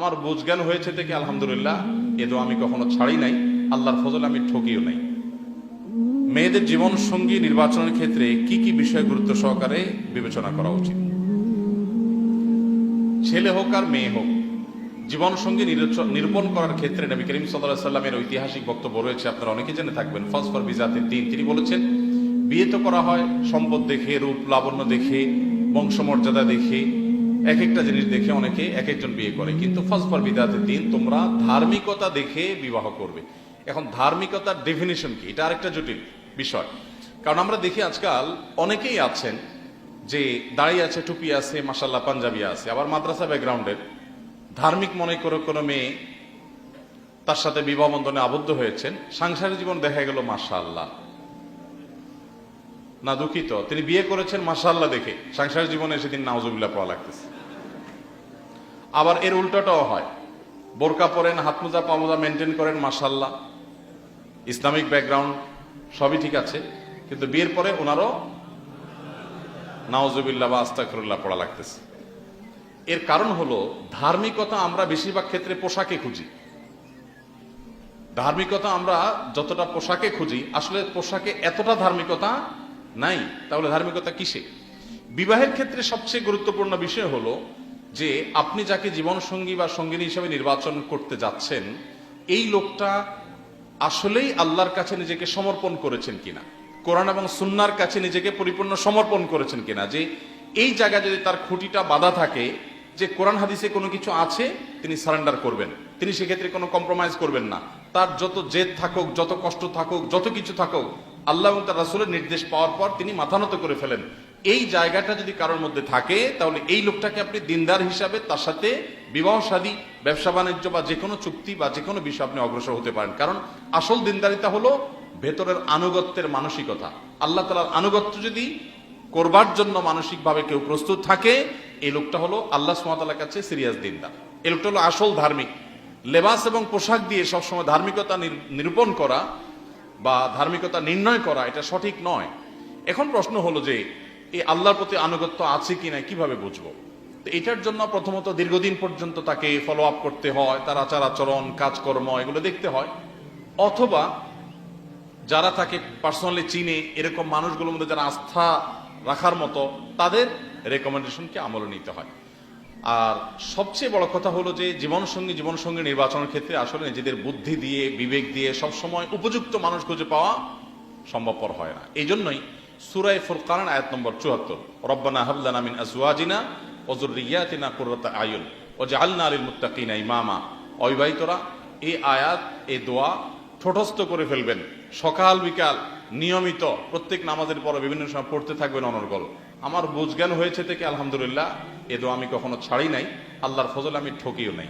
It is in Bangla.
আমার বুঝ জ্ঞান হয়েছে থেকে আলহামদুলিল্লাহ এ দোয়া আমি কখনো ছাড়ি নাই, আল্লাহর ফজলে আমি ঠকিও নাই। মেয়েদের জীবন সঙ্গী নির্বাচনের ক্ষেত্রে কি কি বিষয় গুরুত্ব সহকারে বিবেচনা করা উচিত? ছেলে হোক আর মেয়ে হোক, জীবন সঙ্গী নিরূপণ করার ক্ষেত্রে নবী করিম সাল্লাল্লাহু আলাইহি সাল্লামের ঐতিহাসিক বক্তব্য রয়েছে, আপনারা অনেকে জেনে থাকবেন। ফাজফার বিজাতিদ দ্বীন, তিনি বলেছেন বিয়ে তো করা হয় সম্পদ দেখে, রূপ লাবণ্য দেখে, বংশমর্যাদা দেখে, এক একটা জিনিস দেখে অনেকে এক একজন বিয়ে করে, কিন্তু ফাজফার বিজাতিদ দ্বীন, তোমরা ধার্মিকতা দেখে বিবাহ করবে। এখন ধার্মিকতার ডেফিনিশন কি, এটা আরেকটা জটিল বিষয়। কারণ আমরা দেখি আজকাল অনেকেই আছেন যে দাঁড়িয়ে আছে, টুপি আছে, মাশাআল্লাহ পাঞ্জাবি আছে, আবার মাদ্রাসা ব্যাকগ্রাউন্ডের ধার্মিক মনে করে কোনো মেয়ে তার সাথে বিবাহ বন্ধনে আবদ্ধ হয়েছেন, সাংসারিক জীবন দেখা গেল মাশাআল্লাহ, না দুঃখিত, তিনি বিয়ে করেছেন মাশাআল্লাহ দেখে, সাংসারিক জীবনে সেদিন নাউজুবিল্লাহ পড়া লাগতেছে। আবার এর উল্টাটাও হয়, বোরকা পরেন, হাত মোজা পা মোজা মেনটেন করেন মাশাআল্লাহ, ইসলামিক ব্যাকগ্রাউন্ড সবই ঠিক আছে, কিন্তু বিয়ের পরে ওনারও নাউজুবিল্লাহ বা আস্তাগফিরুল্লাহ পড়া লাগতেছে। এর কারণ হলো ধার্মিকতা আমরা বেশিরভাগ ক্ষেত্রে পোশাকে খুঁজি। ধার্মিকতা আমরা যতটা পোশাকে খুঁজি, আসলে পোশাকে এতটা ধার্মিকতা নাই। তাহলে ধার্মিকতা কিসে? বিবাহের ক্ষেত্রে সবচেয়ে গুরুত্বপূর্ণ বিষয় হলো যে আপনি যাকে জীবন সঙ্গী বা সঙ্গিনী হিসেবে নির্বাচন করতে যাচ্ছেন, এই লোকটা আসলেই আল্লাহর কাছে নিজেকে সমর্পণ করেছেন কিনা, কোরআন এবং সুন্নাহর কাছে নিজেকে পরিপূর্ণ সমর্পণ করেছেন কিনা। যে এই জায়গায় যদি তার খুঁটিটা বাঁধা থাকে যে কোরআন হাদিসে কোনো কিছু আছে, তিনি সারেন্ডার করবেন, তিনি সেক্ষেত্রে কোনো কম্প্রোমাইজ করবেন না। তার যত জেদ থাকুক, যত কষ্ট থাকুক, যত কিছু থাকুক, আল্লাহ এবং তার রাসূলের নির্দেশ পাওয়ার পর তিনি মাথা নত করে ফেলেন। এই জায়গাটা যদি কারোর মধ্যে থাকে, তাহলে এই লোকটাকে আপনি দিনদার হিসাবে তার সাথে বিবাহ শাদী, ব্যবসা বাণিজ্য বা যে কোনো চুক্তি বা যে কোনো বিষয় আপনি অগ্রসর হতে পারেন। কারণ আসল দিনদারিতা হলো ভেতরের আনুগত্যের মানসিকতা। আল্লাহ তাআলার আনুগত্য যদি করবার জন্য মানসিকভাবে কেউ প্রস্তুত থাকে, এই লোকটা হলো আল্লাহ সুবহানাহু ওয়া তাআলার কাছে সিরিয়াস দিনদার, এই লোকটা হলো আসল ধার্মিক। লেবাস এবং পোশাক দিয়ে সবসময় ধার্মিকতা নিরূপণ করা বা ধার্মিকতা নির্ণয় করা, এটা সঠিক নয়। এখন প্রশ্ন হলো যে এই আল্লাহর প্রতি আনুগত্য আছে কিনা কিভাবে বুঝবো? তো এটার জন্য প্রথমত দীর্ঘদিন পর্যন্ত তাকে ফলো আপ করতে হয়, তার আচার আচরণ, কাজকর্ম এগুলো দেখতে হয়। অথবা যারা তাকে পার্সোনালি চিনে, এরকম মানুষগুলোর মধ্যে যারা আস্থা রাখার মতো, তাদের রেকমেন্ডেশনকে আমলে নিতে হয়। আর সবচেয়ে বড় কথা হলো যে জীবনসঙ্গী নির্বাচনের ক্ষেত্রে আসলে নিজেদের বুদ্ধি দিয়ে, বিবেক দিয়ে সবসময় উপযুক্ত মানুষ খুঁজে পাওয়া সম্ভবপর হয় না। এই জন্যই সূরা ফুরকান আয়াত নম্বর ৭৪, রব্বানা হাব লানা মিন আজওয়াজিনা ওয়া যুররিয়াতিনা কুররাতা আয়ুন ওয়াজআলনা লিল মুত্তাকিনা ইমামা। অবিবাহিতরা এই আয়াত, এই দোয়া ঠোঁটস্থ করে ফেলবেন, সকাল বিকাল নিয়মিত প্রত্যেক নামাজের পরে বিভিন্ন সময় পড়তে থাকবেন অনর্গল। আমার বুঝ জ্ঞান হয়েছে থেকে আলহামদুলিল্লাহ এ দোয়া আমি কখনো ছাড়ি নাই, আল্লাহর ফজলে আমি ঠকিও নাই।